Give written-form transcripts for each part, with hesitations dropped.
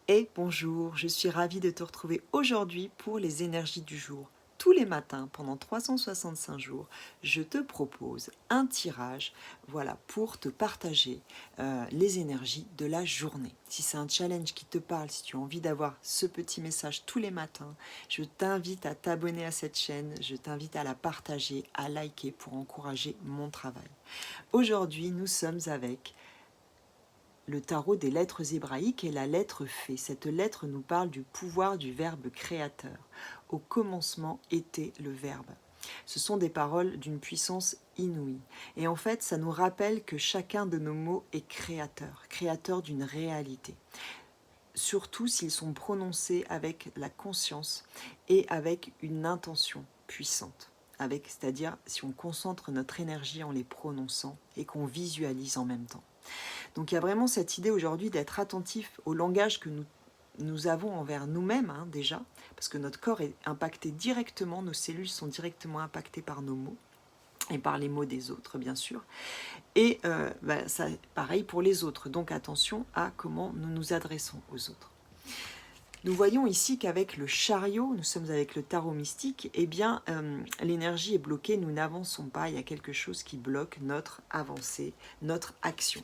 Et bonjour, je suis ravie de te retrouver aujourd'hui pour les énergies du jour. Tous les matins, pendant 365 jours, je te propose un tirage, voilà, pour te partager les énergies de la journée. Si c'est un challenge qui te parle, si tu as envie d'avoir ce petit message tous les matins, je t'invite à t'abonner à cette chaîne, je t'invite à la partager, à liker pour encourager mon travail. Aujourd'hui, nous sommes avec le tarot des lettres hébraïques et la lettre Fée. Cette lettre nous parle du pouvoir du verbe créateur. Au commencement était le verbe. Ce sont des paroles d'une puissance inouïe. Et en fait, ça nous rappelle que chacun de nos mots est créateur, créateur d'une réalité. Surtout s'ils sont prononcés avec la conscience et avec une intention puissante. C'est-à-dire si on concentre notre énergie en les prononçant et qu'on visualise en même temps. Donc il y a vraiment cette idée aujourd'hui d'être attentif au langage que nous avons envers nous-mêmes déjà, parce que notre corps est impacté directement, nos cellules sont directement impactées par nos mots, et par les mots des autres bien sûr, et ça, pareil pour les autres, donc attention à comment nous nous adressons aux autres. Nous voyons ici qu'avec le chariot, nous sommes avec le tarot mystique, eh bien l'énergie est bloquée, nous n'avançons pas, il y a quelque chose qui bloque notre avancée, notre action.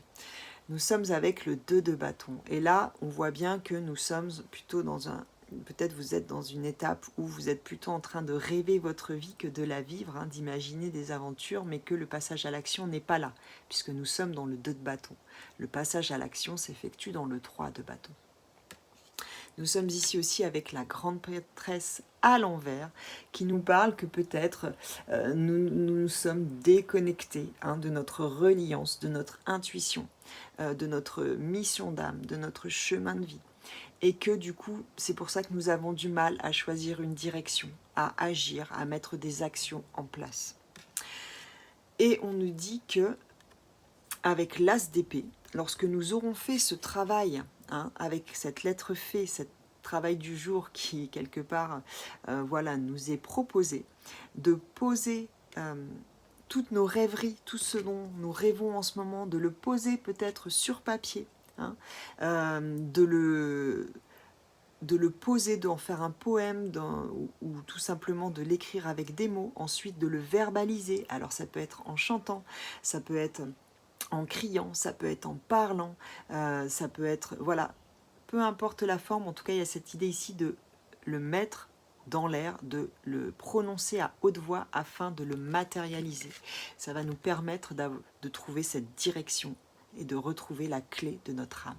Nous sommes avec le 2 de bâton. Et là, on voit bien que nous sommes plutôt dans un... Peut-être vous êtes dans une étape où vous êtes plutôt en train de rêver votre vie que de la vivre, d'imaginer des aventures, mais que le passage à l'action n'est pas là, puisque nous sommes dans le 2 de bâton. Le passage à l'action s'effectue dans le 3 de bâton. Nous sommes ici aussi avec la grande prêtresse à l'envers qui nous parle que peut-être nous sommes déconnectés de notre reliance, de notre intuition, de notre mission d'âme, de notre chemin de vie. Et que du coup, c'est pour ça que nous avons du mal à choisir une direction, à agir, à mettre des actions en place. Et on nous dit que, avec l'as d'épée, lorsque nous aurons fait ce travail, avec cette lettre Fée, ce travail du jour qui, quelque part, voilà, nous est proposé, de poser toutes nos rêveries, tout ce dont nous rêvons en ce moment, de le poser peut-être sur papier, de le poser, d'en faire un poème ou tout simplement de l'écrire avec des mots, ensuite de le verbaliser. Alors ça peut être en chantant, ça peut être en criant, ça peut être en parlant, ça peut être, voilà, peu importe la forme, en tout cas il y a cette idée ici de le mettre dans l'air, de le prononcer à haute voix afin de le matérialiser. Ça va nous permettre de trouver cette direction et de retrouver la clé de notre âme.